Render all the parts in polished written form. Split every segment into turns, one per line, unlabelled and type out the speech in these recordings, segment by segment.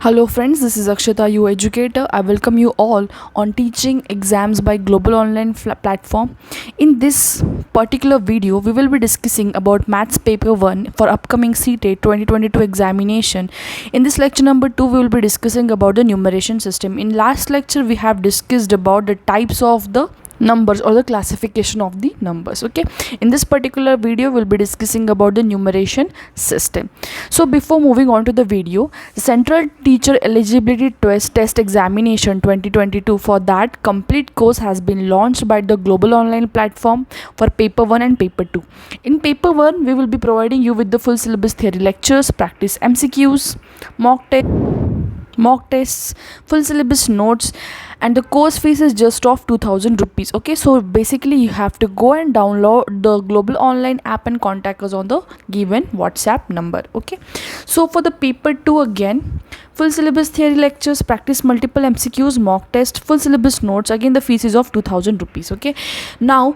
Hello, friends. This is Akshata, you educator. I welcome you all on Teaching Exams by Global Online Platform. In this particular video, we will be discussing about Maths Paper 1 for upcoming CTET 2022 examination. In this lecture number 2, we will be discussing about the numeration system. In last lecture, we have discussed about the types of the numbers or the classification of the numbers. Okay, in this particular video we'll be discussing about the numeration system. So before moving on to the video, the central teacher eligibility test examination 2022, for that complete course has been launched by the global online platform for paper 1 and paper 2. In paper 1, we will be providing you with the full syllabus theory lectures, practice MCQs, mock tests, full syllabus notes, and the course fees is just of 2000 rupees. Okay, so basically you have to go and download the global online app and contact us on the given WhatsApp number. Okay, so for the paper 2, again, full syllabus theory lectures, practice multiple MCQs, mock test, full syllabus notes, again the fees is of 2000 rupees. Okay, now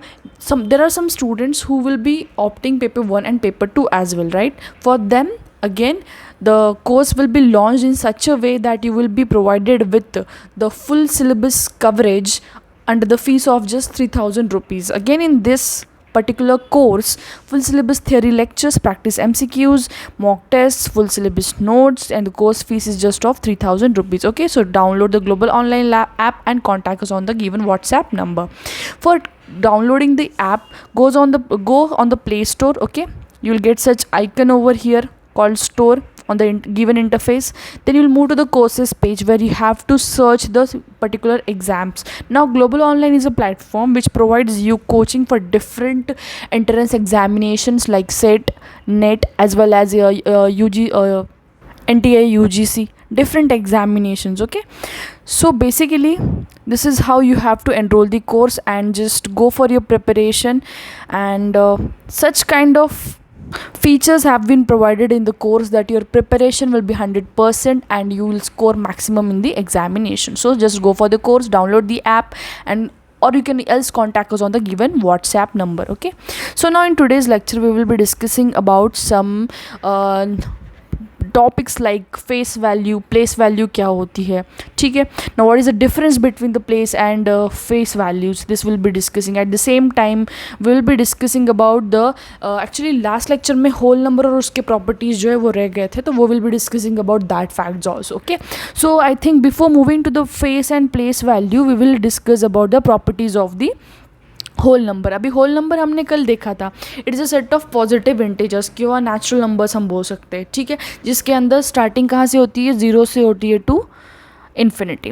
there are some students who will be opting paper 1 and paper 2 as well, right? For them, again, the course will be launched in such a way that you will be provided with the full syllabus coverage under the fees of just 3000 rupees. Again, in this particular course, full syllabus theory lectures, practice MCQs, mock tests, full syllabus notes, and the course fees is just of 3000 rupees. Okay, so download the global online app and contact us on the given WhatsApp number. For downloading the app, go on the Play Store. Okay, you'll get such icon over here called store on the given interface. Then you'll move to the courses page where you have to search the particular exams. Now global online is a platform which provides you coaching for different entrance examinations like SET, NET, as well as NTA, UGC, different examinations. Okay, so basically this is how you have to enroll the course and just go for your preparation, and such kind of features have been provided in the course that your preparation will be 100% and you will score maximum in the examination. So just go for the course, download the app, and or you can else contact us on the given WhatsApp number. Okay, so now in today's lecture we will be discussing about some topics like face value, place value क्या होती है. ठीक है, now what is the difference between the place and face values, this will be discussing. At the same time we will be discussing about the actually last lecture में whole number और उसके properties जो है वो रह गए थे, तो वो will be discussing about that facts also. Okay, so I think before moving to the face and place value we will discuss about the properties of the whole number. अभी होल नंबर हमने कल देखा था. It is a set of positive integers की और natural numbers हम बोल सकते हैं. ठीक है, जिसके अंदर स्टार्टिंग कहाँ से होती है, 0 से होती है to infinity,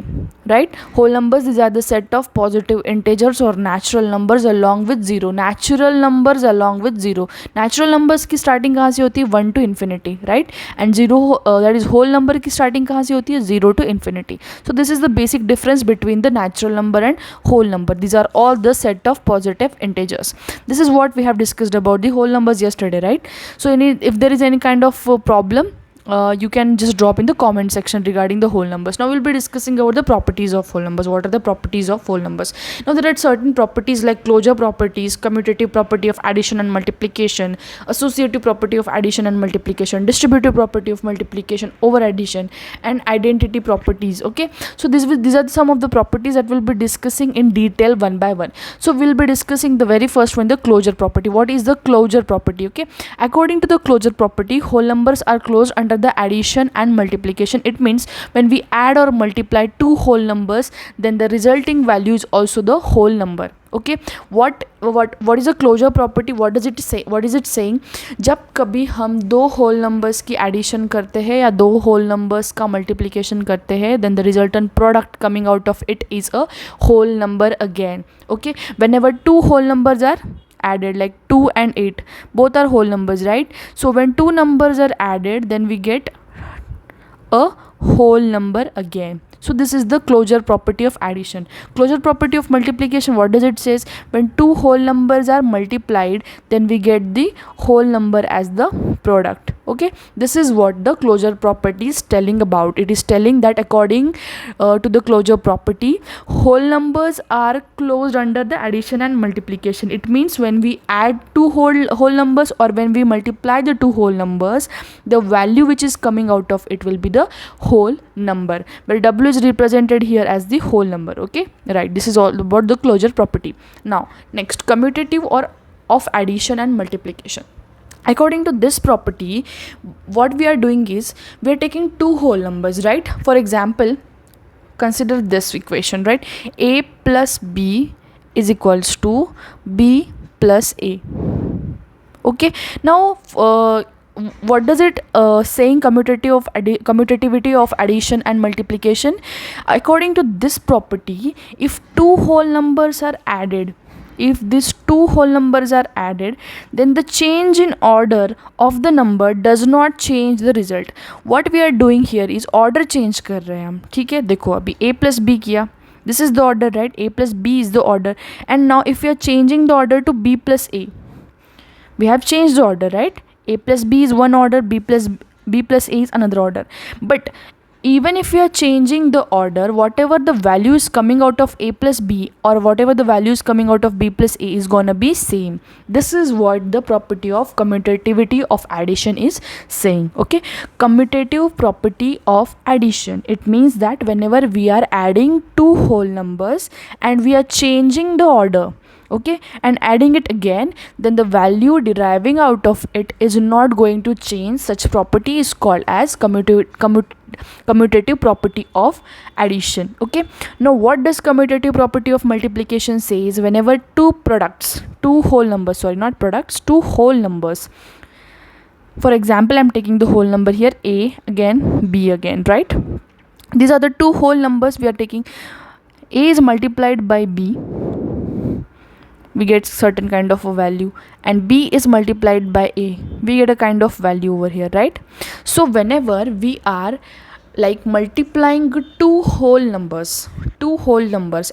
right? Whole numbers, these are the set of positive integers or natural numbers along with zero. Natural numbers along with zero. Natural numbers की starting कहाँ से होती है, 1 to infinity, right? And zero, that is whole number की starting कहाँ से होती है, 0 to infinity. So this is the basic difference between the natural number and whole number. These are all the set of positive integers. This is what we have discussed about the whole numbers yesterday, right? So if there is any kind of problem, you can just drop in the comment section regarding the whole numbers. Now we'll be discussing about the properties of whole numbers. What are the properties of whole numbers? Now there are certain properties like closure properties, commutative property of addition and multiplication, associative property of addition and multiplication, distributive property of multiplication over addition, and identity properties. Okay, so these are some of the properties that we'll be discussing in detail one by one. So we'll be discussing the very first one, the closure property. What is the closure property? Okay, according to the closure property, whole numbers are closed under the addition and multiplication. It means when we add or multiply two whole numbers, then the resulting value is also the whole number. Okay, what is a closure property? What does it say? What is it saying? जब कभी हम दो whole numbers की addition करते हैं या दो whole numbers का multiplication करते हैं, then the resultant product coming out of it is a whole number again. Okay, whenever two whole numbers are added, like 2 and 8, both are whole numbers, right? So when two numbers are added, then we get a whole number again. So this is the closure property of addition. Closure property of multiplication, what does it says? When two whole numbers are multiplied, then we get the whole number as the product. Okay, this is what the closure property is telling about. It is telling that according to the closure property, whole numbers are closed under the addition and multiplication. It means when we add two whole numbers, or when we multiply the two whole numbers, the value which is coming out of it will be the whole number, where w is represented here as the whole number. Okay, right, this is all about the closure property. Now next, commutative or of addition and multiplication. According to this property, what we are doing is we are taking two whole numbers, right? For example, consider this equation, right? A plus b is equals to b plus a. Okay, now what does it saying commutativity of addition and multiplication? According to this property, if two whole numbers are added, if these two whole numbers are added, then the change in order of the number does not change the result. What we are doing here is order change कर रहे हैं हम. ठीक है, देखो अभी a plus b किया, this is the order, right? A plus b is the order, and now if we are changing the order to b plus a, we have changed the order, right? A plus b is one order, b plus a is another order. But even if we are changing the order, whatever the value is coming out of a plus b, or whatever the value is coming out of b plus a, is gonna be same. This is what the property of commutativity of addition is saying. Okay, commutative property of addition, it means that whenever we are adding two whole numbers and we are changing the order, okay, and adding it again, then the value deriving out of it is not going to change. Such property is called as commutative property of addition. Okay, now what does commutative property of multiplication says? Whenever two whole numbers, for example, I'm taking the whole number here, a again, b again, right? These are the two whole numbers we are taking. A is multiplied by b, we get certain kind of a value, and b is multiplied by a, we get a kind of value over here, right? So whenever we are like multiplying two whole numbers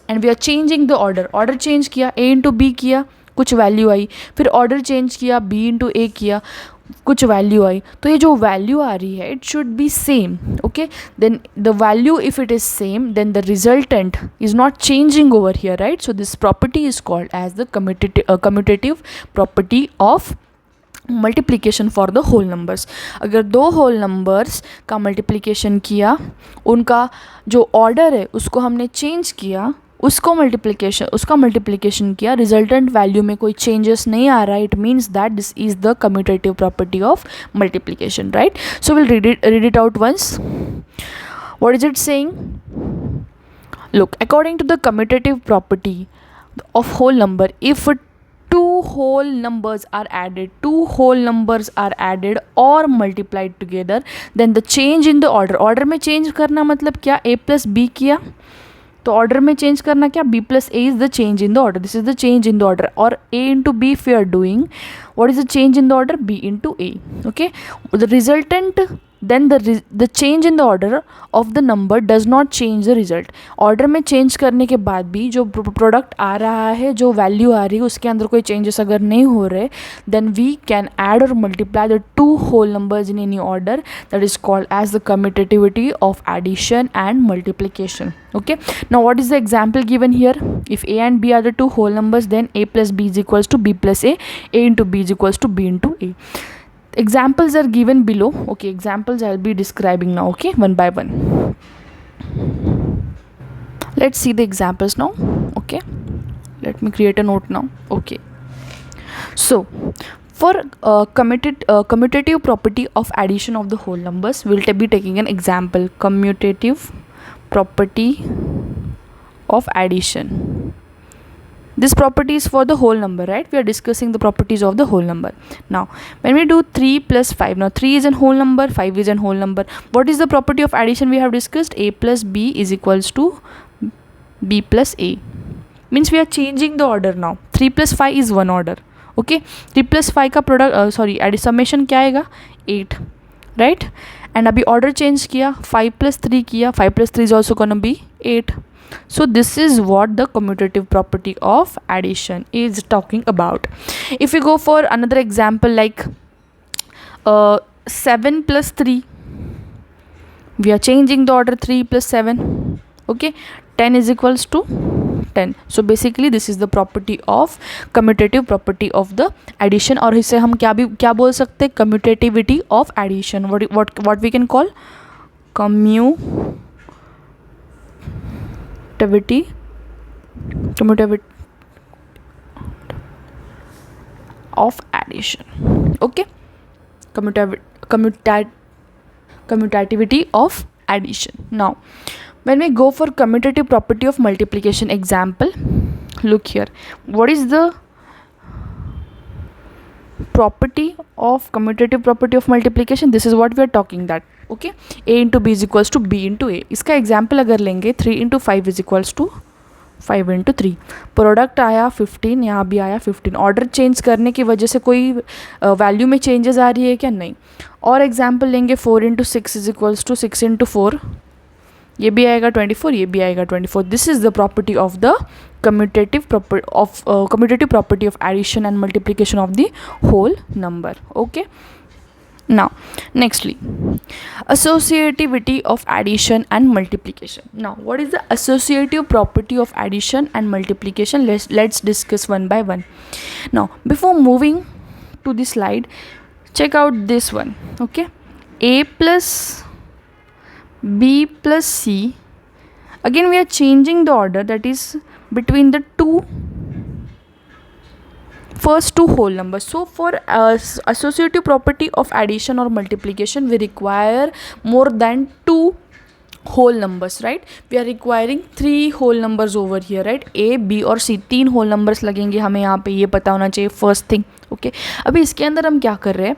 and we are changing the order change किया, a into b किया, कुछ value आई, फिर order change किया, b into a किया, कुछ value आई, तो ये जो वैल्यू आ रही है, it should be same. Okay, then the value if it is same, then the resultant is not changing over here, right? So this property is called as the commutative property of multiplication for the whole numbers. अगर दो whole numbers का multiplication किया, उनका जो order है उसको हमने change किया, उसका मल्टीप्लिकेशन किया, रिजल्टेंट वैल्यू में कोई चेंजेस नहीं आ रहा है, it means that this is the commutative property of multiplication, right? So will read it out once. What is it saying? Look, according to the commutative property of whole number, if two whole numbers are added or multiplied together, then the change in the order में change करना मतलब क्या? a plus b किया, तो order में change करना क्या? b plus a is the change in the order. This is the change in the order. Or a into b if we are doing, what is the change in the order? b into a. Okay, the resultant, then the change in the order of the number does not change the result. Order में change करने के बाद भी जो product आ रहा है, जो value आ रही है, उसके अंदर कोई चेंजेस अगर नहीं हो रहे, then we can add or multiply the two whole numbers in any order. That is called as the commutativity of addition and multiplication. Okay, now what is the example given here? If a and b are the two whole numbers, then a plus b is equals to b plus a into b is equals to b into a. Examples are given below. Okay, examples I'll be describing now, okay, one by one. Let's see the examples now. Okay, let me create a note now. Okay, so for commutative property of addition of the whole numbers, we'll be taking an example. Commutative property of addition. This property is for the whole number, right? We are discussing the properties of the whole number. Now, when we do 3 plus 5, now 3 is a whole number, 5 is a whole number. What is the property of addition we have discussed? A plus b is equals to b plus a. Means we are changing the order now. 3 plus 5 is one order. Okay, 3 plus 5 का product summation क्या आएगा? 8, right? And अभी order change किया, 5 plus 3 किया, 5 plus 3 is also gonna be 8. So this is what the commutative property of addition is talking about. If we go for another example, like 7 plus 3. We are changing the order 3 plus 7. Okay, 10 is equals to 10. So basically this is the property of commutative property of the addition, और इसे हम क्या बोल सकते हैं, commutativity of addition. What we can call commutativity of addition. Okay, commutativity of addition. Now when we go for commutative property of multiplication example, look here, what is the property of commutative property of multiplication? This is what we are talking that. Okay, a into b is equals to b into a. इसका example अगर लेंगे 3 into 5 is equals to 5 into 3. Product आया 15, यहाँ भी आया 15. Order change करने की वजह से कोई वैल्यू में चेंजेस आ रही है क्या? नहीं. और एग्जाम्पल लेंगे 4 into 6 is equals to 6 into 4. ये भी आएगा 24, ये भी आएगा 24. This is the property of the commutative property of addition and multiplication of the whole number. Okay, now nextly, associativity of addition and multiplication. Now what is the associative property of addition and multiplication? Let's discuss one by one. Now before moving to the slide, check out this one. Okay, a plus b plus c. Again we are changing the order, that is between the first two whole numbers. So for associative property of addition or multiplication, we require more than 2 whole numbers, right? We are requiring 3 whole numbers over here, right? A, B और C, 3 whole numbers लगेंगे हमें. यहाँ पे ये पता होना चाहिए first thing. Okay, अभी इसके अंदर हम क्या कर रहे हैं,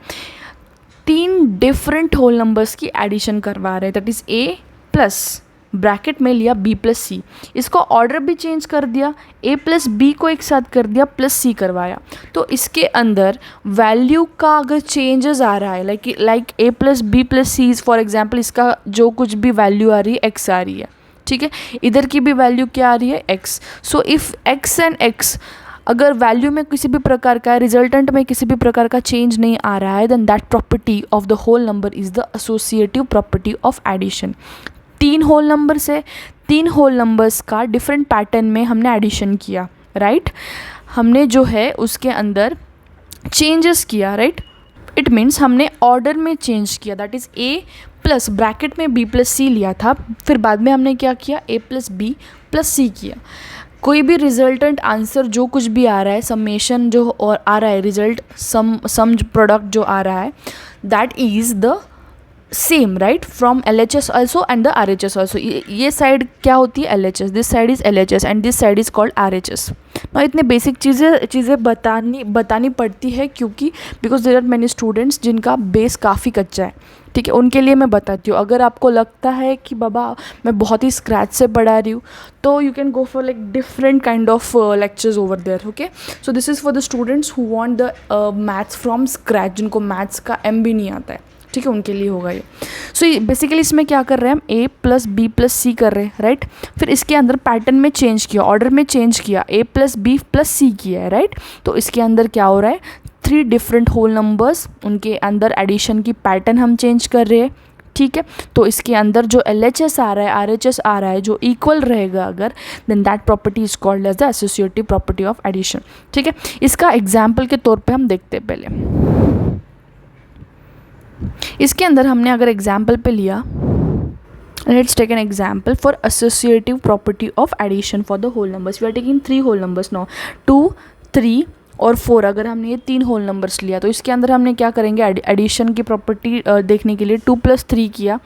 3 डिफरेंट होल नंबर्स की एडिशन करवा रहे हैं. That is a plus bracket में लिया b प्लस सी. इसको ऑर्डर भी चेंज कर दिया, a प्लस बी को एक साथ कर दिया, प्लस सी करवाया. तो इसके अंदर वैल्यू का अगर चेंजेस आ रहा है, like a plus B plus C, for example इसका जो कुछ भी वैल्यू आ रही है x आ रही है. ठीक है, इधर की भी वैल्यू क्या आ रही है, x. So if x and x अगर वैल्यू में किसी भी प्रकार का, रिजल्टेंट में किसी भी प्रकार का चेंज नहीं आ रहा है, then that property of the whole number is the associative property of addition. 3 whole numbers है, 3 होल नंबर्स का डिफरेंट पैटर्न में हमने एडिशन किया, राइट? हमने जो है उसके अंदर चेंजेस किया, राइट? इट मीन्स हमने ऑर्डर में चेंज किया. That is a plus bracket में b प्लस सी लिया था, फिर बाद में हमने क्या किया, a plus B plus C किया. कोई भी रिजल्टेंट आंसर जो कुछ भी आ रहा है, समेशन जो और आ रहा है, रिजल्ट सम प्रोडक्ट जो आ रहा है, that is the same, right, from LHS also and the RHS also. ये साइड क्या होती है, LHS, this side is LHS and this side is called RHS. ना इतने बेसिक चीज़ें बतानी पड़ती है, क्योंकि because there are many students जिनका बेस काफ़ी कच्चा है. ठीक है, उनके लिए मैं बताती हूँ. अगर आपको लगता है कि बाबा मैं बहुत ही स्क्रैच से पढ़ा रही हूँ, तो you can go for like different kind of lectures over there. Okay, so this is for the students who want the maths from scratch, जिनको मैथ्स का M भी नहीं आता है. ठीक है, उनके लिए होगा ये. सो बेसिकली इसमें क्या कर रहे हैं, हम a प्लस बी प्लस सी कर रहे हैं, राइट? फिर इसके अंदर पैटर्न में चेंज किया, ऑर्डर में चेंज किया, a plus B plus C किया है, राइट? तो इसके अंदर क्या हो रहा है, 3 डिफरेंट होल नंबर्स, उनके अंदर एडिशन की पैटर्न हम चेंज कर रहे हैं. ठीक है, तो इसके अंदर जो LHS आ रहा है, RHS आ रहा है, जो इक्वल रहेगा अगर, then that property is called as the associative property of addition. ठीक है, इसका एग्जाम्पल के तौर पे हम देखते हैं पहले. इसके अंदर हमने अगर एग्जाम्पल पे लिया, let's take an example for associative property of addition for the whole numbers. We are taking 3 whole numbers now, 2, 3 और 4. अगर हमने ये 3 होल नंबर्स लिया, तो इसके अंदर हमने क्या करेंगे, एडिशन की प्रॉपर्टी देखने के लिए 2 प्लस 3 किया.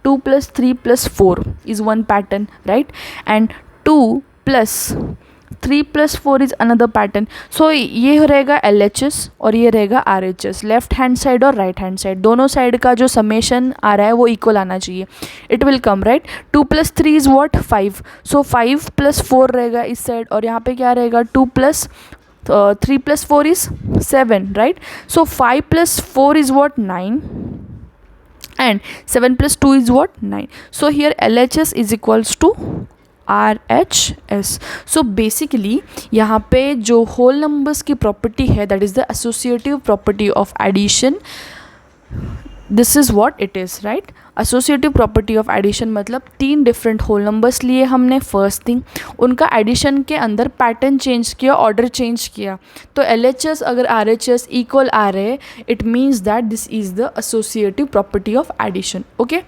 2 plus 3 plus 4 is one pattern, right? And 2 plus 3 plus 4 is another pattern. So ये रहेगा LHS और ये रहेगा RHS. लेफ्ट हैंड साइड और राइट हैंड साइड, दोनों साइड का जो समेशन आ रहा है वो इक्वल आना चाहिए. It will come, right? 2 plus 3 is what, 5. So 5 plus 4 रहेगा इस साइड, और यहाँ पे क्या रहेगा, 2 plus 3 plus 4 is 7, right? So 5 plus 4 is what, 9. and 7 plus 2 is what, 9. So here LHS is equals to RHS. So basically यहाँ पे जो whole numbers की property है, that is the associative property of addition, this is what it is, right. Associative property of addition मतलब तीन different whole numbers लिए हमने, first thing उनका एडिशन के अंदर पैटर्न चेंज किया, ऑर्डर चेंज किया, तो LHS अगर RHS इक्वल आ रहे, it means that this is the associative property of addition. Okay,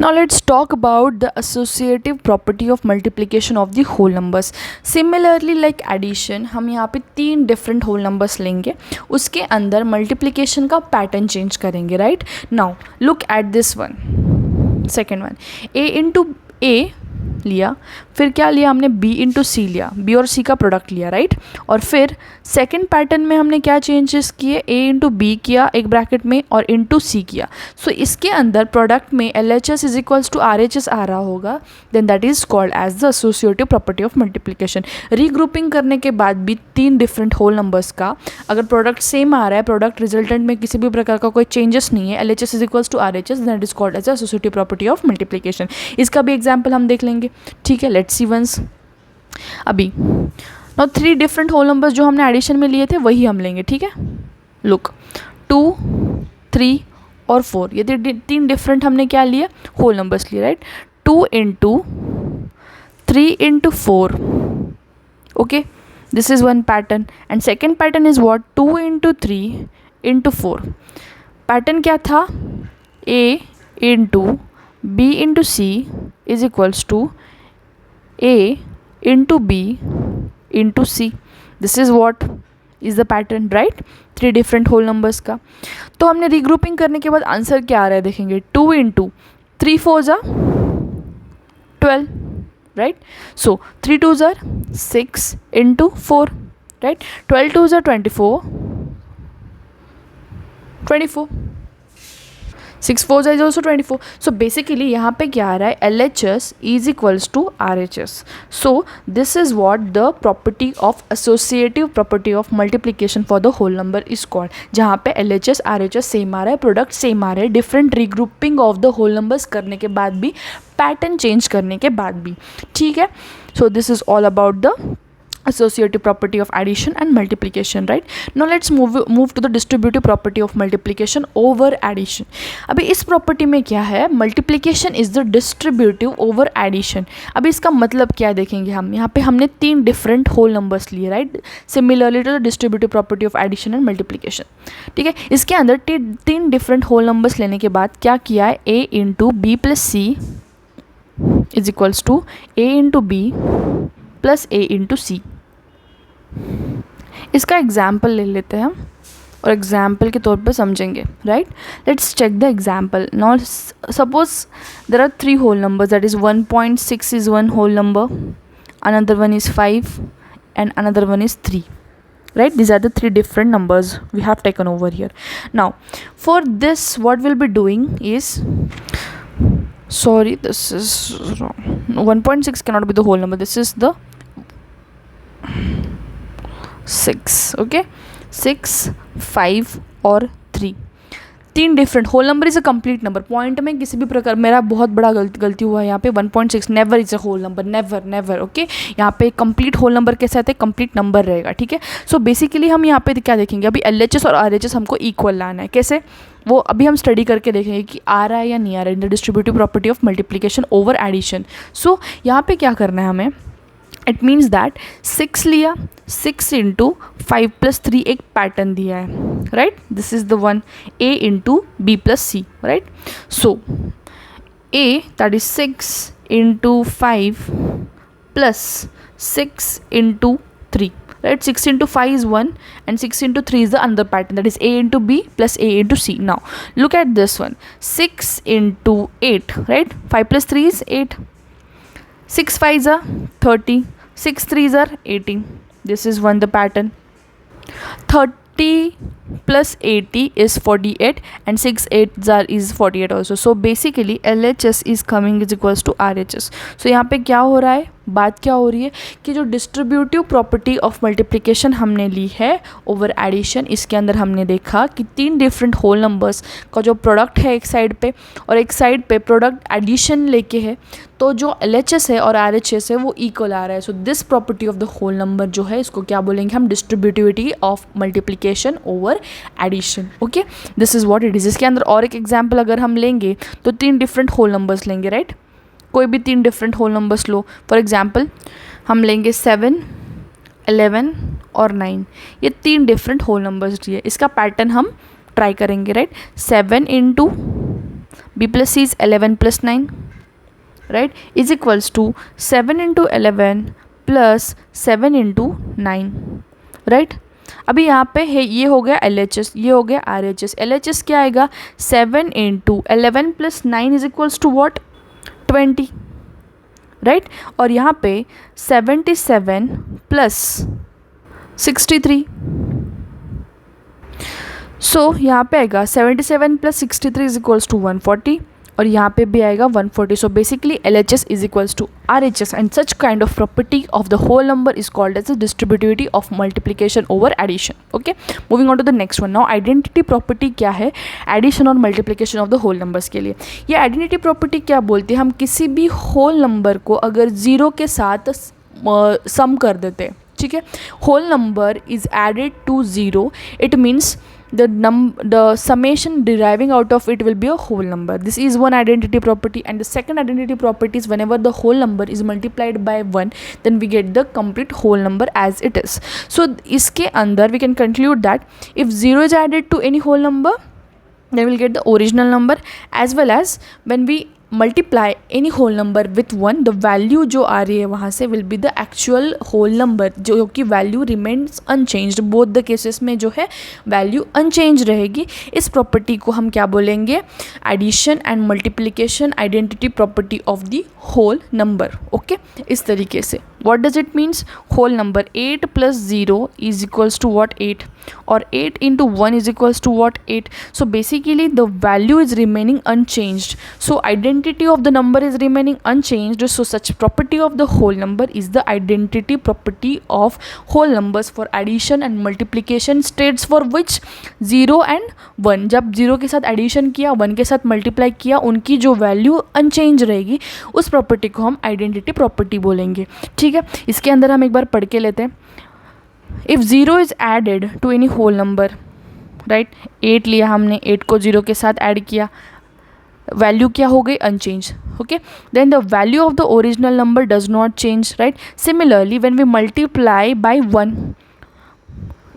now let's talk about the associative property of multiplication of the whole numbers. Similarly like addition, हम यहाँ पे तीन different whole numbers लेंगे, उसके अंदर multiplication का pattern change करेंगे, right? Now look at this one, second one, a into a लिया, फिर क्या लिया हमने, b इंटू सी लिया, b और c का प्रोडक्ट लिया, राइट। और फिर सेकेंड पैटर्न में हमने क्या चेंजेस किए, a इंटू बी किया एक ब्रैकेट में और इंटू सी किया। सो इसके अंदर प्रोडक्ट में LHS is equals to RHS आ रहा होगा, then that is called as the associative property of multiplication. Regrouping करने के बाद भी तीन डिफरेंट होल नंबर्स का अगर प्रोडक्ट सेम आ रहा है, प्रोडक्ट रिजल्टेंट में किसी भी प्रकार का कोई चेंजेस नहीं है, LHS is equals to RHS, that is called as the associative property of multiplication. इसका भी एग्जाम्पल हम देख लेंगे, ठीक है। लेट्स सी वंस, अभी now three different whole numbers जो हमने एडिशन में लिए थे वही हम लेंगे, ठीक है। लुक 2, 3 और 4, ये तीन डिफरेंट हमने क्या लिए, होल नंबर्स लिए, right. 2 into 3 into 4, okay, this is one pattern and second pattern is what, 2 into 3 into 4। Pattern क्या था, a into b into c is equals to a into b into c. This is what is the pattern, right? Three different whole numbers का। तो हमने regrouping करने के बाद answer क्या आ रहा है देखेंगे, 2 इंटू 3 4 ज़ा 12, राइट। सो 3 2 ज़ा 6 इंटू 4, राइट। 12 2 ज़ा 24, 6 4 is also 24. So basically यहाँ पे क्या आ रहा है, LHS is equals to RHS. So this is what the property of associative property of multiplication for the whole number is called. जहाँ पे LHS RHS सेम आ रहा है, प्रोडक्ट सेम आ रहा है, different regrouping of the whole numbers करने के बाद भी, पैटर्न चेंज करने के बाद भी, ठीक है। So this is all about the associative property of addition and multiplication, right? Now let's move to the distributive property of multiplication over addition. अभी इस प्रॉपर्टी में क्या है, multiplication is the distributive over addition. अभी इसका मतलब क्या देखेंगे हम, यहाँ पे हमने तीन डिफरेंट होल नंबर्स लिए, right, similarly to the distributive property of addition and multiplication, ठीक है। इसके अंदर तीन डिफरेंट होल नंबर्स लेने के बाद क्या किया है, a into B plus C is equals to a into B plus a into C. इसका एग्जाम्पल ले लेते हैं हम और एग्जाम्पल के तौर पे समझेंगे, right. Let's check the example. Now suppose there are three whole numbers, that is 1.6 is one whole number, another one is 5 and another one is 3, right? These are the three different numbers we have taken over here. Now for this what we'll be doing is, sorry, this is wrong, 1.6 cannot be the whole number, this is the 6, okay, 6 5 और 3, तीन different whole number is a complete number. Point में किसी भी प्रकार, मेरा बहुत बड़ा गलती हुआ है यहाँ पे, 1.6 never is a whole number, never, okay. यहाँ पे कंप्लीट होल नंबर कैसे आता है, कंप्लीट नंबर रहेगा, ठीक है। सो बेसिकली हम यहाँ पे क्या देखेंगे, अभी LHS और RHS हमको इक्वल लाना है, कैसे, वो अभी हम स्टडी करके देखेंगे कि आ रहा है या नहीं आ रहा है in the distributive property of multiplication over addition. So यहाँ पे क्या करना है हमें, इट मीन्स दैट 6 लिया, 6 इंटू 5 प्लस 3 एक पैटर्न दिया है, right, this is the one, a into B plus C, right. So a that is 6 into 5 plus 6 into 3, right, 6 into 5 is 1 and 6 into 3 is the another pattern, that is a into b plus a into c. Now look at this one, 6 into 8, right, 5 plus 3 is 8, 6 5s are 30, 6 3s are 18, this is one the pattern. 30 plus 80 is 48 and 6 8s are is 48 also. So basically LHS is coming is equals to RHS. So यहाँ पे क्या हो रहा है, बात क्या हो रही है कि जो डिस्ट्रीब्यूटिव प्रॉपर्टी ऑफ मल्टीप्लिकेशन हमने ली है ओवर एडिशन, इसके अंदर हमने देखा कि तीन डिफरेंट होल नंबर्स का जो प्रोडक्ट है एक साइड पे और एक साइड पे प्रोडक्ट एडिशन लेके है, तो जो LHS है और RHS है वो इक्वल आ रहा है। So this property of the whole number जो है इसको क्या बोलेंगे हम, distributivity of multiplication over addition. Okay, this is what it is. इसके अंदर और एक एग्जाम्पल अगर हम लेंगे तो 3 डिफरेंट होल नंबर्स लेंगे, राइट. कोई भी 3 डिफरेंट होल नंबर्स लो. फॉर एग्जाम्पल हम लेंगे 7, 11 और 9. ये 3 डिफरेंट होल नंबर्स दिए. इसका पैटर्न हम ट्राई करेंगे, right. 7 into b plus C is 11 plus 9, right, is equals to 7 into 11 plus 7 into 9, right. अभी यहाँ पे है, ये हो गया LHS, ये हो गया RHS. LHS क्या आएगा? 7 into 11 plus 9 is equals to what? 20, right. और यहाँ पे 77 प्लस 63. सो यहाँ पे आएगा 77 प्लस 63 इज इक्वल्स टू 140 और यहाँ पे भी आएगा 140. So basically LHS is equals to RHS and such kind of property of the whole number is called as the distributivity of multiplication over addition. Okay, moving on to the next one. Now identity property क्या है addition और multiplication of the whole numbers के लिए? ये identity property क्या बोलती है? हम किसी भी होल नंबर को अगर 0 के साथ सम कर देते हैं, ठीक है, whole number is added to 0, it means the summation deriving out of it will be a whole number. This is one identity property. And the second identity property is whenever the whole number is multiplied by 1, then we get the complete whole number as it is. So iske andar we can conclude that if 0 is added to any whole number, then we'll get the original number, as well as when we multiply any whole number with 1, the value जो आ रही है वहाँ से will be the actual whole number, जो कि value remains unchanged. Both the cases में जो है वैल्यू अनचेंज रहेगी. इस प्रॉपर्टी को हम क्या बोलेंगे? Addition and multiplication identity property of the whole number. Okay, इस तरीके से what does it means? whole number 8 plus 0 is equals to what? 8, or 8 into 1 is equals to what? 8. So basically the value is remaining unchanged, so identity of the number is remaining unchanged. So such property of the whole number is the identity property of whole numbers for addition and multiplication states for which 0 and 1, जब 0 के साथ addition किया, 1 के साथ multiply किया, उनकी जो value unchange रहेगी उस प्रॉपर्टी को हम आइडेंटिटी प्रॉपर्टी बोलेंगे. ठीक है, इसके अंदर हम एक बार पढ़ के लेते हैं. If 0 is added to any whole number, right, 8 लिया हमने, 8 को 0 के साथ ऐड किया, वैल्यू क्या हो गई? Unchange. Okay, then the value of the original number does not change, right. Similarly when we multiply by 1,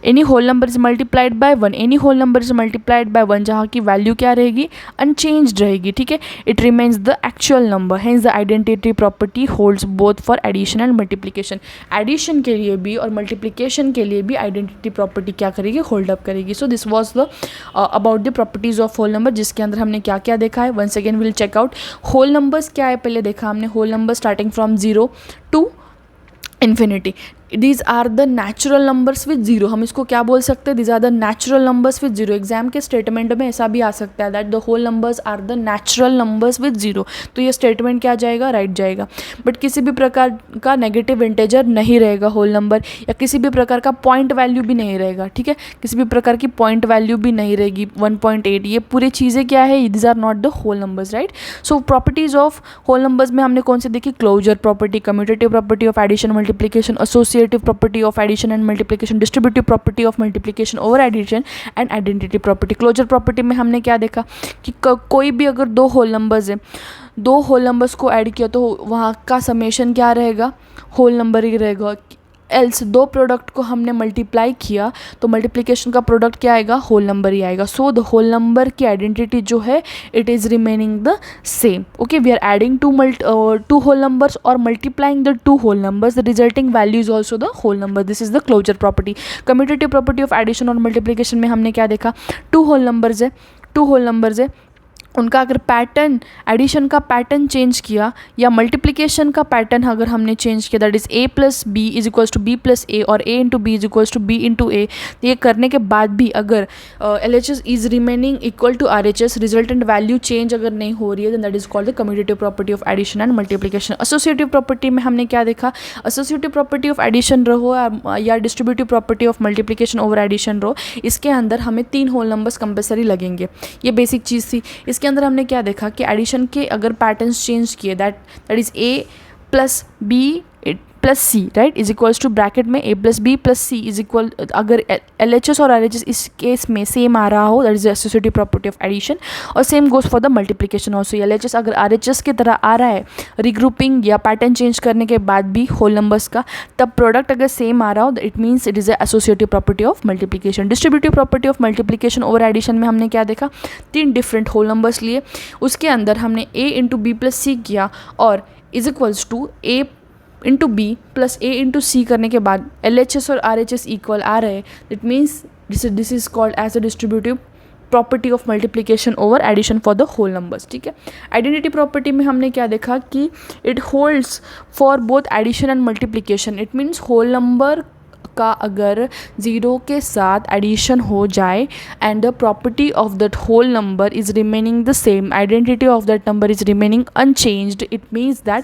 any whole number is multiplied by 1, any whole number is multiplied by 1, जहाँ की value क्या रहेगी? Unchanged रहेगी. ठीक है, it remains the actual number. Hence the identity property holds both for addition and multiplication. Addition के लिए भी और मल्टीप्लिकेशन के लिए भी आइडेंटिटी प्रॉपर्टी क्या करेगी? होल्ड अप करेगी. So this was the about the properties of whole number, जिसके अंदर हमने क्या क्या देखा है. Once again will check out whole numbers क्या है. पहले देखा हमने whole number starting from 0 to infinity. These are the natural numbers with 0. हम इसको क्या बोल सकते हैं? These are the natural numbers with 0. Exam के स्टेटमेंट में ऐसा भी आ सकता है that the whole numbers are the natural numbers with 0. तो ये स्टेटमेंट क्या जाएगा? राइट जाएगा. बट किसी भी प्रकार का नेगेटिव इंटेजर नहीं रहेगा होल नंबर, या किसी भी प्रकार का पॉइंट वैल्यू भी नहीं रहेगा. ठीक है, किसी भी प्रकार की पॉइंट वैल्यू भी नहीं रहेगी. 1.8 ये पूरी चीज़ें क्या है? These are not the whole numbers, right. So properties of whole numbers में हमने कौन सी देखी? Closure property, commutative property of addition multiplication, associative property of addition and multiplication, distributive property of multiplication over addition and identity property. Closure property में हमने क्या देखा कि कोई भी अगर 2 होल नंबर्स हैं, 2 होल नंबर्स को ऐड किया तो वहाँ का समेशन क्या रहेगा? होल नंबर ही रहेगा. एल्स 2 प्रोडक्ट को हमने मल्टीप्लाई किया तो मल्टीप्लिकेशन का प्रोडक्ट क्या आएगा? होल नंबर ही आएगा. सो द होल नंबर की आइडेंटिटी जो है it is remaining the same. Okay, we are adding two whole numbers और multiplying the 2 whole numbers, the resulting value is also the whole number. This is the closure property. Commutative property of addition और multiplication में हमने क्या देखा? 2 whole numbers है, 2 whole numbers है, उनका अगर पैटर्न, एडिशन का पैटर्न चेंज किया या मल्टीप्लिकेशन का पैटर्न अगर हमने चेंज किया, that is a plus B is equals to B plus A और a into B is equals to B into A. ये करने के बाद भी अगर LHS is remaining equal to RHS, resultant value change अगर नहीं हो रही है, then that is called the commutative property of addition and multiplication. Associative property में हमने क्या देखा? एसोसिएटिव प्रॉपर्टी ऑफ एडिशन रहो या distributive property of multiplication over addition रहो, इसके अंदर हमें 3 होल नंबर्स कंपलसरी लगेंगे. ये बेसिक चीज़ थी. इसके अंदर हमने क्या देखा कि एडिशन के अगर पैटर्न्स चेंज किए, that is a plus B plus C, right, is equals to bracket में a plus B plus C is equal, अगर LHS और RHS इस केस में सेम आ रहा हो, that is associative property of addition, और same goes for the multiplication also. LHS अगर RHS की तरह आ रहा है रिग्रुपिंग या पैटर्न चेंज करने के बाद भी होल नंबर्स का, तब प्रोडक्ट अगर सेम आ रहा हो, it means it is associative property of multiplication. Distributive property of multiplication over addition में हमने क्या देखा, 3 डिफरेंट होल नंबर्स लिए, उसके अंदर हमने a into B plus C किया और is equals to a into B plus a into C करने के बाद LHS और RHS इक्वल आ रहे, it means this is called as a distributive property of multiplication over addition for the whole numbers. ठीक है, आइडेंटिटी प्रॉपर्टी में हमने क्या देखा कि it holds for both addition and multiplication. It means whole number का अगर 0 के साथ एडिशन हो जाए and the property of that whole number is remaining the same, identity of that number is remaining unchanged, it means that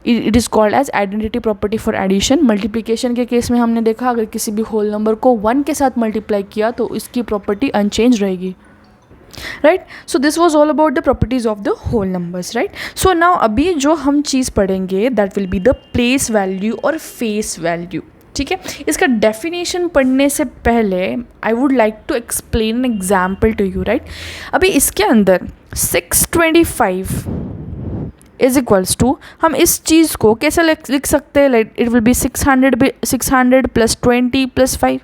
it is called as identity property for addition. Multiplication के case में हमने देखा अगर किसी भी whole number को 1 के साथ मल्टीप्लाई किया तो इसकी प्रॉपर्टी अनचेंज रहेगी, right. So this was all about the properties of the whole numbers, right. So now अभी जो हम चीज़ पढ़ेंगे that will be the place value और फेस वैल्यू। ठीक है, इसका डेफिनेशन पढ़ने से पहले I would like to explain an example to you, right. अभी इसके अंदर 625 इज इक्वल्स टू, हम इस चीज़ को कैसे लिख सकते हैं, like it will B 600 plus 20 plus 5,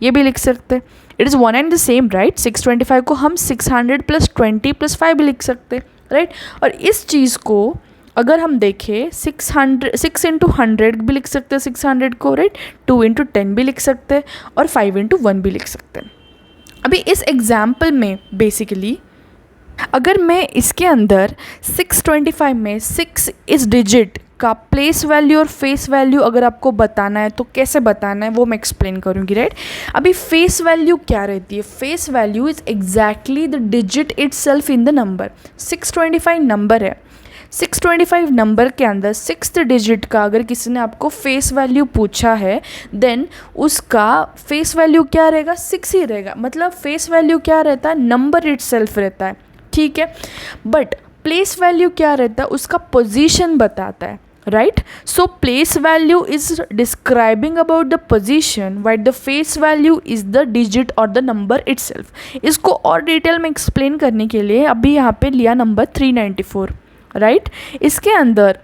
ये भी लिख सकते हैं। It is one and the same, right. 625 को हम 600 प्लस 20 प्लस 5 भी लिख सकते हैं, राइट। और इस चीज़ को अगर हम देखें 6 इंटू 100 भी लिख सकते हैं 600 को, राइट। 2 इंटू 10 भी लिख सकते हैं और 5 इंटू 1 भी लिख सकते हैं। अभी इस एग्जाम्पल में बेसिकली अगर मैं इसके अंदर 625 में 6 इस डिजिट का प्लेस वैल्यू और फेस वैल्यू अगर आपको बताना है तो कैसे बताना है वो मैं एक्सप्लेन करूँगी, राइट। अभी फेस वैल्यू क्या रहती है, face value is exactly the digit itself in the number. 625 number है, 625 नंबर के अंदर 6th डिजिट का अगर किसी ने आपको फेस वैल्यू पूछा है देन उसका फेस वैल्यू क्या रहेगा, 6 ही रहेगा। मतलब फेस वैल्यू क्या रहता है, नंबर इटसेल्फ रहता है, ठीक है। बट प्लेस वैल्यू क्या रहता है, उसका पोजीशन बताता है, right. So place value is describing about the position white the face value is the digit और द नंबर इटसेल्फ। इसको और डिटेल में एक्सप्लेन करने के लिए अभी यहाँ पे लिया नंबर 394, राइट। इसके अंदर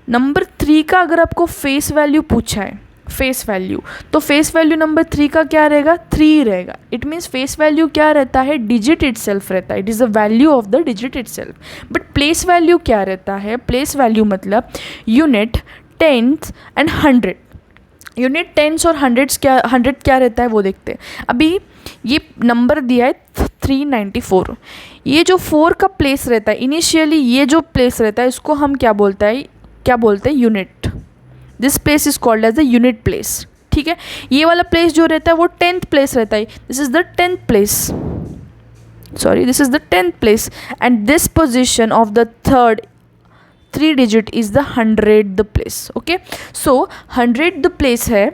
नंबर 3 का अगर आपको फेस वैल्यू पूछा है, फेस वैल्यू, तो फेस वैल्यू नंबर 3 का क्या रहेगा, 3 रहेगा। इट मीन्स फेस वैल्यू क्या रहता है, डिजिट इटसेल्फ रहता है, it is the value of the digit itself. But place value क्या रहता है, प्लेस वैल्यू मतलब unit, tens and 100। Unit, tens और 100 क्या रहता है वो देखते हैं। अभी ये नंबर दिया है 394, ये जो 4 का प्लेस रहता है इनिशियली, ये जो प्लेस रहता है इसको हम क्या बोलते हैं unit. This place is called as the unit place, ठीक है। ये वाला प्लेस जो रहता है वो 10th प्लेस रहता है, this is the 10th place, sorry this is the 10th place and this position of the third 3 digit is the 100th place, okay. So 100th place है,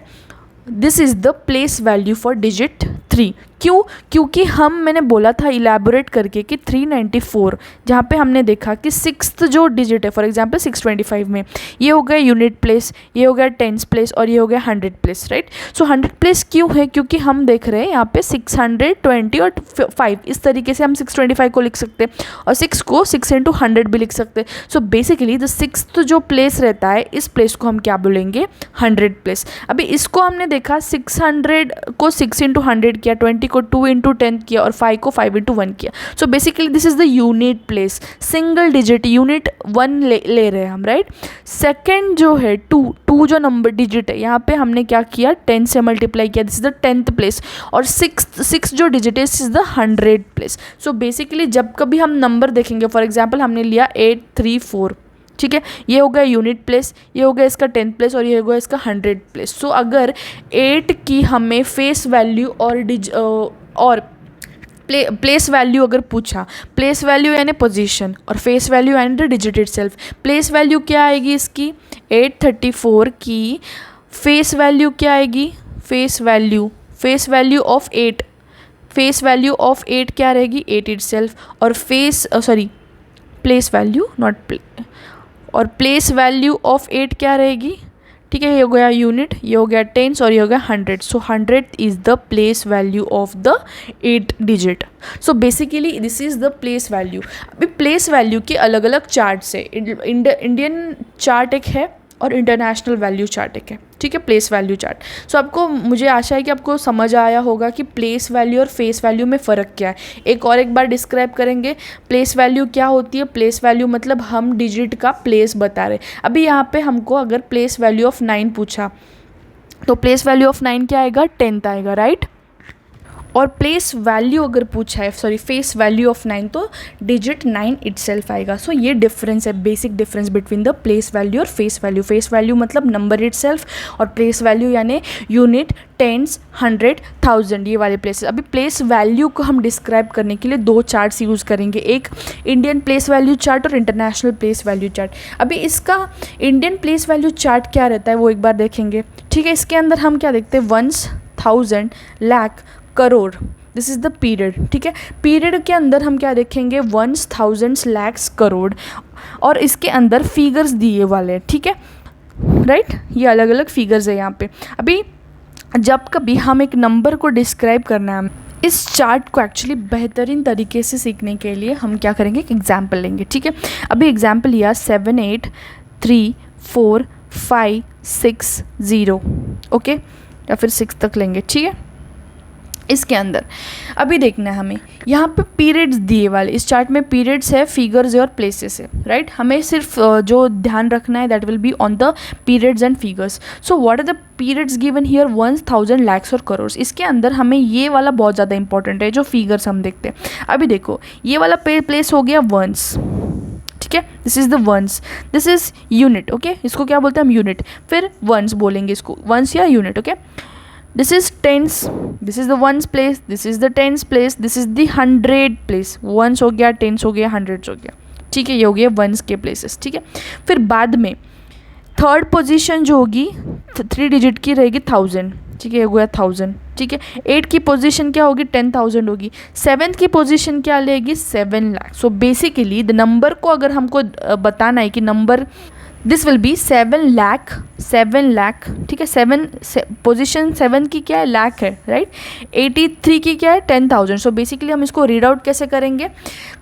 this is the place value for digit 3। क्यों, क्योंकि मैंने बोला था elaborate करके कि 394 जहाँ पे हमने देखा कि 6th जो डिजिट है, फॉर एग्जांपल 625 में ये हो गया यूनिट प्लेस, ये हो गया 10th प्लेस और ये हो गया 100th प्लेस, राइट। सो 100th प्लेस क्यों है, क्योंकि हम देख रहे हैं यहाँ पे 620 और 5 इस तरीके से हम 625 को लिख सकते हैं और 6 को 6 इंटू 100 भी लिख सकते हैं। सो बेसिकली द 6th जो प्लेस रहता है इस प्लेस को हम क्या बोलेंगे, 100th प्लेस। अभी इसको हमने देखा 600 को 6 इंटू 100 किया, 20 को 2 इंटू 10 किया और 5 को 5 इंटू 1 किया। So basically this is the unit place, single digit unit 1 ले रहे हैं हम, राइट। सेकेंड जो है 2 जो नंबर डिजिट है यहाँ पे हमने क्या किया, 10 से मल्टीप्लाई किया, this is the 10th place. और 6 जो डिजिट है this is the 100th place. So basically जब कभी हम नंबर देखेंगे, फॉर एग्जाम्पल हमने लिया 834, ठीक है, ये हो गया यूनिट प्लेस, ये हो गया इसका 10th प्लेस और ये हो गया इसका 100th प्लेस। सो अगर 8 की हमें फेस वैल्यू और प्लेस वैल्यू अगर पूछा, प्लेस वैल्यू यानी पोजीशन और फेस वैल्यू यानी the digit itself. Place value क्या आएगी इसकी, 834 की फेस वैल्यू क्या आएगी, face value of 8, face value of 8 क्या रहेगी, 8 इटसेल्फ। और प्लेस वैल्यू नॉट और प्लेस वैल्यू ऑफ 8 क्या रहेगी, ठीक है, ये हो गया यूनिट, ये हो गया टेंस और ये हो गया hundred. So 100 is the place value of the 8 digit. So basically this is the place value. अभी प्लेस वैल्यू के अलग अलग चार्ट्स है. इंडियन चार्ट एक है और इंटरनेशनल वैल्यू चार्ट एक है. ठीक है, प्लेस वैल्यू चार्ट. सो आपको, मुझे आशा है कि आपको समझ आया होगा कि प्लेस वैल्यू और फेस वैल्यू में फ़र्क क्या है. एक बार डिस्क्राइब करेंगे. प्लेस वैल्यू क्या होती है? प्लेस वैल्यू मतलब हम डिजिट का प्लेस बता रहे. अभी यहाँ पे हमको अगर प्लेस वैल्यू ऑफ 9 पूछा तो प्लेस वैल्यू ऑफ 9 क्या आएगा? 10th आएगा, राइट. और प्लेस वैल्यू अगर पूछा है, सॉरी, फेस वैल्यू ऑफ 9 तो डिजिट 9 इटसेल्फ आएगा. सो ये डिफरेंस है, basic difference between the place value और फेस वैल्यू. फेस वैल्यू मतलब नंबर इटसेल्फ और प्लेस वैल्यू यानी यूनिट, टेंस, 100, 1000, ये वाले प्लेसेस. अभी प्लेस वैल्यू को हम डिस्क्राइब करने के लिए 2 चार्ट्स यूज़ करेंगे, एक इंडियन प्लेस वैल्यू चार्ट और इंटरनेशनल प्लेस वैल्यू चार्ट. अभी इसका इंडियन प्लेस वैल्यू चार्ट क्या रहता है वो एक बार देखेंगे. ठीक है, इसके अंदर हम क्या देखते हैं? 1000, lakh, crore. This is the period. ठीक है, पीरियड के अंदर हम क्या देखेंगे? 1000, lakhs, करोड़. और इसके अंदर फिगर्स दिए वाले हैं. ठीक है, राइट. ये अलग अलग फिगर्स है यहाँ पे. अभी जब कभी हम एक नंबर को डिस्क्राइब करना है, इस चार्ट को एक्चुअली बेहतरीन तरीके से सीखने के लिए हम क्या करेंगे? एक एग्जाम्पल लेंगे. ठीक है, अभी एग्जाम्पल लिया 7 8 3 4 5 6 0. ओके, या फिर 6 तक लेंगे. ठीक है, इसके अंदर अभी देखना है हमें यहाँ पे पीरियड्स दिए वाले. इस चार्ट में पीरियड्स है, फिगर्स है और प्लेसेस है, राइट. हमें सिर्फ जो ध्यान रखना है that will be on the periods and figures. So what are the periods given here? 1000, lakhs और करोड़. इसके अंदर हमें ये वाला बहुत ज़्यादा इंपॉर्टेंट है, जो फिगर्स हम देखते हैं. अभी देखो, ये वाला प्लेस हो गया वंस. ठीक है, this is the ones, this is unit. Okay, इसको क्या बोलते हैं हम? यूनिट. फिर वंस बोलेंगे इसको, वंस या unit. Okay, this is tens, this is the ones place, this is the tens place, this is the 100 place. ones हो गया, tens हो गया, hundreds हो गया. ठीक है, ये हो गया ones के places. ठीक है, फिर बाद में थर्ड पोजीशन जो होगी 3 डिजिट की रहेगी 1000. ठीक है, ये हो गया 1000. ठीक है, 8 की पोजीशन क्या होगी? 10,000 होगी. 7th की पोजीशन क्या लेगी? 7 lakh. So basically the number को अगर हमको बताना है कि number, this will B 7 lakh. 7 lakh. ठीक है, 7 पोजीशन 7 की क्या है? लाख है, राइट. 83 की क्या है? 10,000. सो बेसिकली हम इसको रीड आउट कैसे करेंगे?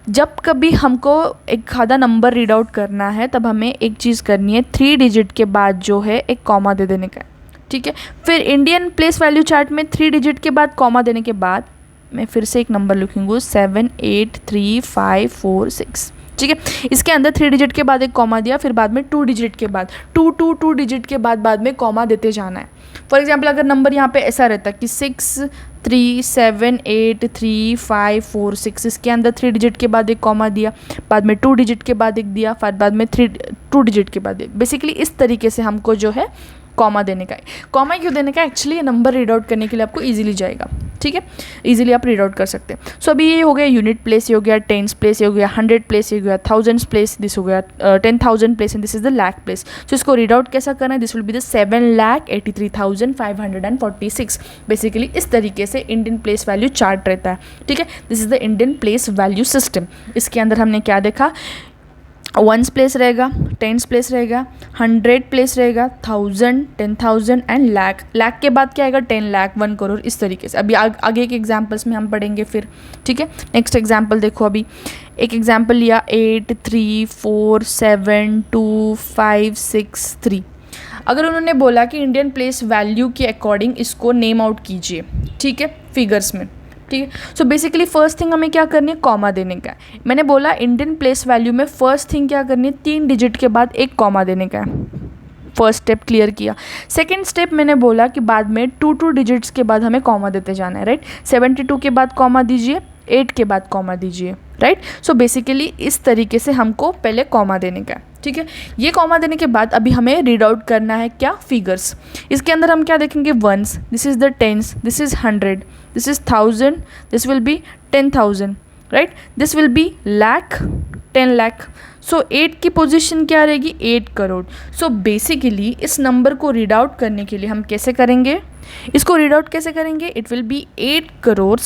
जब कभी हमको एक आधा नंबर रीड आउट करना है तब हमें एक चीज़ करनी है, 3 डिजिट के बाद जो है एक कॉमा दे देने का है. ठीक है, फिर इंडियन प्लेस वैल्यू चार्ट में 3 डिजिट के बाद कॉमा देने के बाद मैं फिर से एक नंबर लिखूँगी 7 8 3 5 4 6. ठीक है, इसके अंदर 3 डिजिट के बाद एक कॉमा दिया, फिर बाद में 2 डिजिट के बाद 2 डिजिट के बाद में कॉमा देते जाना है. फॉर एग्जांपल अगर नंबर यहाँ पे ऐसा रहता कि 6 3 7 8 3 5 4 6, इसके अंदर 3 डिजिट के बाद एक कॉमा दिया, बाद में 2 डिजिट के बाद एक दिया, फिर बाद में 2 डिजिट के बाद एक. बेसिकली इस तरीके से हमको जो है कॉमा देने का है. कॉमा क्यों देने का? एक्चुअली ये नंबर रीड आउट करने के लिए आपको इजीली जाएगा. ठीक है, इजीली आप रीड आउट कर सकते हैं. सो अभी ये हो गया यूनिट प्लेस, ये हो गया टेंस प्लेस, ये हो गया 100 प्लेस, ये हो गया 1000 प्लेस, दिस हो गया 10,000 place and this is the lakh place. So इसको रीड आउट कैसा करना है? This will be the 7,83,546. Basically इस तरीके से इंडियन प्लेस वैल्यू चार्ट रहता है. ठीक है, this is the Indian place value system. इसके अंदर हमने क्या देखा? वंस प्लेस रहेगा, टेंस प्लेस रहेगा, 100 प्लेस रहेगा, 1000, 10,000 एंड लाख. लाख के बाद क्या आएगा? 10 लाख, 1 करोड़. इस तरीके से अभी आगे के एग्जाम्पल्स में हम पढ़ेंगे फिर. ठीक है, नेक्स्ट एग्जाम्पल देखो. अभी एक एग्जाम्पल लिया 8 3 4 7 2 5 6 3. अगर उन्होंने बोला कि इंडियन प्लेस वैल्यू के अकॉर्डिंग इसको नेम आउट कीजिए. ठीक है, फिगर्स में. ठीक है, सो बेसिकली फर्स्ट थिंग हमें क्या करनी है? कॉमा देने का है. मैंने बोला इंडियन प्लेस वैल्यू में फर्स्ट थिंग क्या करनी है? 3 डिजिट के बाद एक कॉमा देने का है. फर्स्ट स्टेप क्लियर किया. सेकंड स्टेप मैंने बोला कि बाद में 2 डिजिट्स के बाद हमें कॉमा देते जाना है, राइट. 72 के बाद कॉमा दीजिए, 8 के बाद कॉमा दीजिए, राइट. सो बेसिकली इस तरीके से हमको पहले कॉमा देने का है. ठीक है, ये कॉमा देने के बाद अभी हमें रीड आउट करना है क्या? फिगर्स. इसके अंदर हम क्या देखेंगे? Once, this is the tens, this is 100, this is 1000, this will be 10,000, right. This will be lakh, 10 lakh. So 8 की पोजीशन क्या रहेगी? 8 करोड़. सो बेसिकली इस नंबर को रीड आउट करने के लिए हम कैसे करेंगे? इसको रीड आउट कैसे करेंगे? इट विल बी 8 करोड़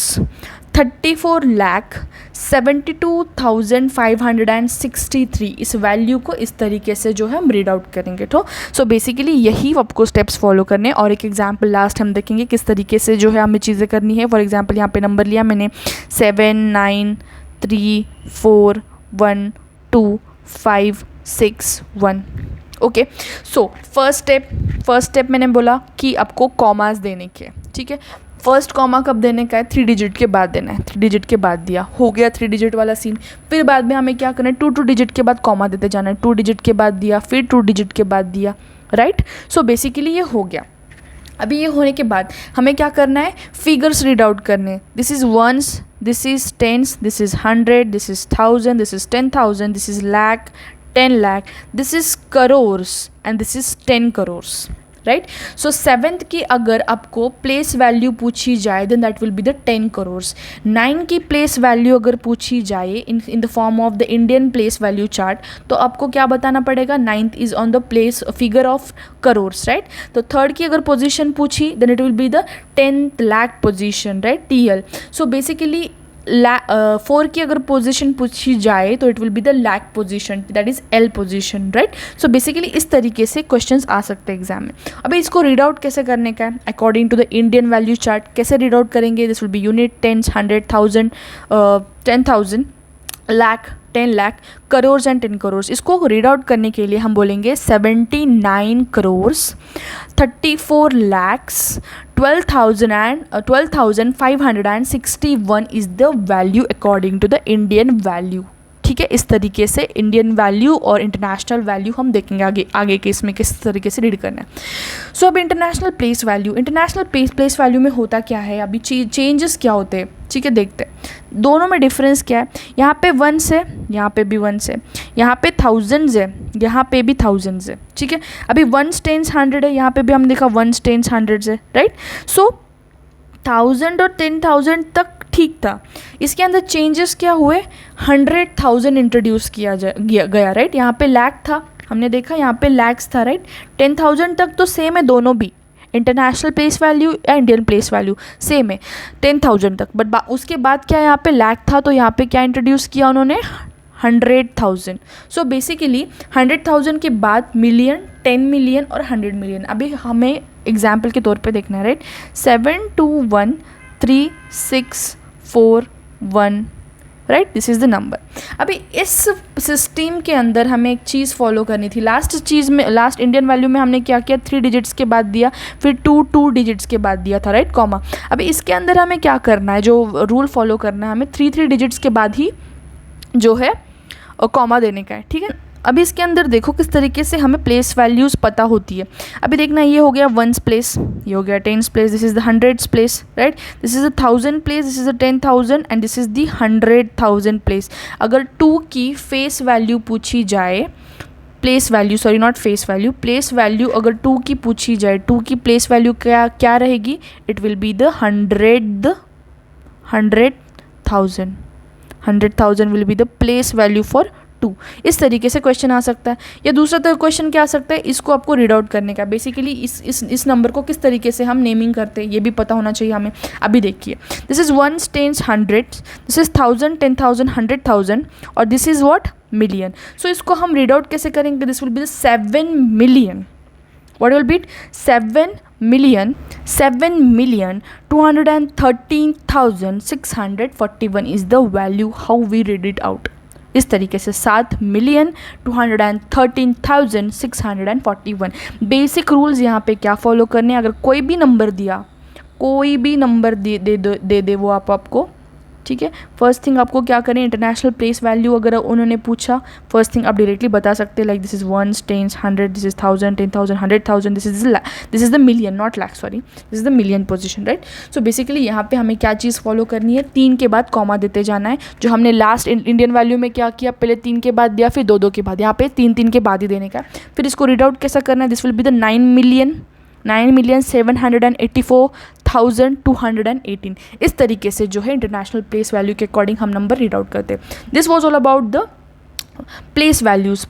34,72,563 इस वैल्यू को इस तरीके से जो है हम रीड आउट करेंगे। तो सो बेसिकली यही आपको स्टेप्स फॉलो करने हैं। और एक एग्जांपल लास्ट हम देखेंगे किस तरीके से जो है हमें चीज़ें करनी है। फॉर एग्जांपल यहाँ पे नंबर लिया मैंने 7 9 3 4 1 2 5 6 1। ओके, सो फर्स्ट स्टेप मैंने बोला कि आपको कॉमास देने के, ठीक है। फर्स्ट कॉमा कब देने का है? 3 डिजिट के बाद देना है। 3 डिजिट के बाद दिया, हो गया 3 डिजिट वाला सीन। फिर बाद में हमें क्या करना है? 2 डिजिट के बाद कॉमा देते जाना है। 2 डिजिट के बाद दिया, फिर 2 डिजिट के बाद दिया, राइट। सो बेसिकली ये हो गया। अभी ये होने के बाद हमें क्या करना है? फिगर्स रीड आउट करने। This is ones, this is tens, this is 100, this is 1000, this is 10,000, this is lakh, 10 lakh, this is crores and this is 10 crores, right. So 7th की अगर आपको प्लेस वैल्यू पूछी जाए then that will be the 10 crores। 9 की place value अगर पूछी जाए in the form of the Indian place value chart, तो आपको क्या बताना पड़ेगा? 9th is on the place figure of crores, right. तो 3rd की अगर पोजिशन पूछी then it will be the 10th lakh position, right, TL। So basically 4 की अगर पोजीशन पूछी जाए तो it will be the lakh position, that is L position, right. So basically इस तरीके से क्वेश्चंस आ सकते हैं एग्जाम में। अभी इसको रीड आउट कैसे करने का है? According to the Indian value chart कैसे रीड आउट करेंगे? This will be unit, tens, 100, 1000, 10,000, lakh, 10 lakh, crores and 10 crores। इसको रीड आउट करने के लिए हम बोलेंगे 79 crores, 34 lakhs, 12,561 is the value according to the Indian value, ठीक है। इस तरीके से इंडियन वैल्यू और इंटरनेशनल वैल्यू हम देखेंगे आगे के इसमें किस तरीके से रीड करना है। सो अब international place value, international place value में होता क्या है? अभी चेंजेस क्या होते हैं, ठीक है, देखते हैं दोनों में डिफरेंस क्या है। यहाँ पे 1 है, यहाँ पे भी 1 है, यहाँ पे thousands है, यहाँ पे भी thousands है, ठीक है। अभी 1 10 100 है, यहाँ पे भी हमने देखा 1 10 100 है, राइट। सो 1000 और 10,000 तक ठीक था। इसके अंदर चेंजेस क्या हुए? 100,000 इंट्रोड्यूस किया गया, राइट। यहाँ पे lakh था, हमने देखा यहाँ पे lakhs था, राइट। 10,000 तक तो सेम है दोनों भी, इंटरनेशनल प्लेस वैल्यू या इंडियन प्लेस वैल्यू सेम है 10,000 तक। बट उसके बाद क्या यहाँ पे lakh था, तो यहाँ पे क्या इंट्रोड्यूस किया उन्होंने? 100,000। सो बेसिकली 100,000 के बाद मिलियन, 10 मिलियन और 100 मिलियन। अभी हमें एग्जाम्पल के तौर पे देखना है, right. 7213641, right, this is the number. अभी इस सिस्टम के अंदर हमें एक चीज़ फॉलो करनी थी। लास्ट इंडियन वैल्यू में हमने क्या किया? 3 डिजिट्स के बाद दिया, फिर 2 डिजिट्स के बाद दिया था, राइट, कॉमा। अभी इसके अंदर हमें क्या करना है? जो रूल फॉलो करना है हमें 3 डिजिट्स के बाद ही जो है कॉमा देने का है, ठीक है। अभी इसके अंदर देखो किस तरीके से हमें प्लेस वैल्यूज़ पता होती है। अभी देखना, ये हो गया 1's प्लेस, ये हो गया 10's place, this is the 100's place, right. This is the 1000 place, this is the 10,000 and this is the 100,000 place. अगर 2 की फेस वैल्यू पूछी जाए, place value, sorry not face value, place value अगर 2 की पूछी जाए, 2 की प्लेस वैल्यू क्या रहेगी? It will be the 100,000 will be the place value for 2। इस तरीके से क्वेश्चन आ सकता है। या दूसरा तो क्वेश्चन क्या आ सकता है? इसको आपको रीड आउट करने का, बेसिकली इस नंबर को किस तरीके से हम नेमिंग करते हैं ये भी पता होना चाहिए हमें। अभी देखिए, दिस इज़ 1 10 100, दिस इज़ 1000 10,000 100,000 और दिस इज़ व्हाट? मिलियन। सो इसको हम रीड आउट कैसे करेंगे? This will be the 7 million. What will be it? 7,213,641 is the value how we read it out. इस तरीके से 7,213,641 बेसिक रूल्स यहाँ पे क्या फॉलो करने हैं। अगर कोई भी नंबर दिया, कोई भी नंबर दे वो आपको, ठीक है। फर्स्ट थिंग आपको क्या करें? इंटरनेशनल प्लेस वैल्यू अगर उन्होंने पूछा, फर्स्ट थिंग आप डायरेक्टली बता सकते हैं, like this is 1 10 100, this is 1000 10,000 100,000, this is the million, not lakh, sorry, this is the million position, right. So basically यहाँ पे हमें क्या चीज़ फॉलो करनी है? 3 के बाद कॉमा देते जाना है। जो हमने लास्ट इंडियन वैल्यू में क्या किया? पहले 3 के बाद दिया, फिर 2 के बाद, यहाँ पे 3 के बाद ही देने का। फिर इसको रीड आउट कैसा करना है? This will be the 9,784,218। इस तरीके से जो है इंटरनेशनल प्लेस वैल्यू के अकॉर्डिंग हम नंबर रीड आउट करते हैं। This was all about the place values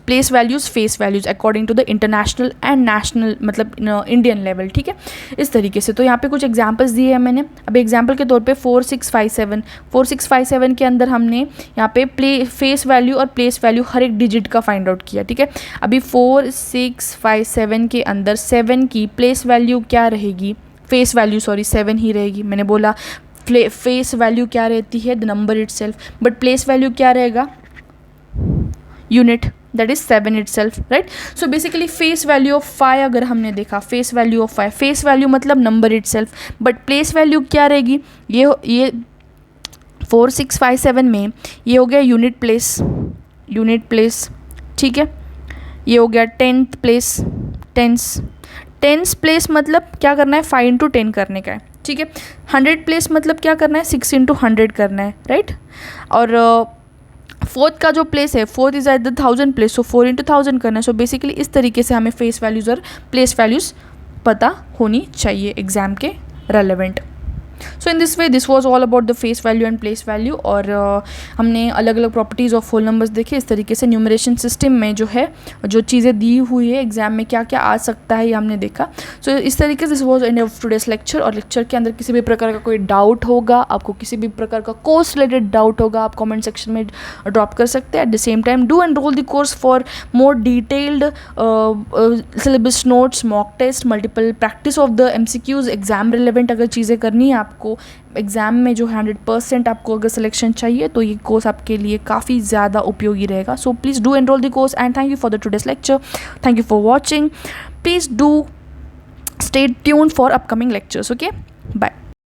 face values according to the international and national, मतलब इंडियन लेवल, ठीक है, इस तरीके से। तो यहाँ पे कुछ एग्जांपल्स दिए हैं मैंने। अब एग्जांपल के तौर पे 4657 के अंदर हमने यहाँ पे फेस वैल्यू और प्लेस वैल्यू हर एक डिजिट का फाइंड आउट किया, ठीक है। अभी 4657 के अंदर 7 की प्लेस वैल्यू क्या रहेगी, फेस वैल्यू 7 ही रहेगी। मैंने बोला फेस वैल्यू क्या रहती है, the number itself, but place value क्या रहेगा, unit, that is 7 itself, right. So basically face value of 5 अगर हमने देखा, face value of 5, face value मतलब number itself, but place value क्या रहेगी, ये 4657 में ये हो गया यूनिट प्लेस, ठीक है। ये हो गया 10th प्लेस, टेंस प्लेस मतलब क्या करना है, 5 into 10 करने का है, ठीक है। 100 प्लेस मतलब क्या करना है, 6 into 100 करना है, राइट। और फोर्थ का जो प्लेस है, fourth is at the 1000 place, so 4 into 1000 करना है। सो बेसिकली इस तरीके से हमें फेस वैल्यूज़ और प्लेस वैल्यूज़ पता होनी चाहिए एग्जाम के relevant. So in this way this was all about the face value and place value. और हमने अलग अलग प्रॉपर्टीज़ ऑफ होल नंबर्स देखे। इस तरीके से न्यूमरेशन सिस्टम में जो है, जो चीज़ें दी हुई है एग्जाम में क्या क्या आ सकता है, ये हमने देखा। सो इस तरीके से this was end of today's lecture. और लेक्चर के अंदर किसी भी प्रकार का कोई डाउट होगा, आपको किसी भी प्रकार का कोर्स रिलेटेड डाउट होगा, आप कॉमेंट सेक्शन में ड्रॉप कर सकते हैं। At the same time do enrol the course for more detailed syllabus notes, mock test, multiple practice of the MCQs, exam relevant अगर चीज़ें करनी है आपको एग्ज़ाम में, जो 100% आपको अगर सिलेक्शन चाहिए, तो ये कोर्स आपके लिए काफ़ी ज़्यादा उपयोगी रहेगा। So please do enrol the course and thank you for the today's lecture. Thank you for watching. Please do stay tuned for upcoming lectures, okay?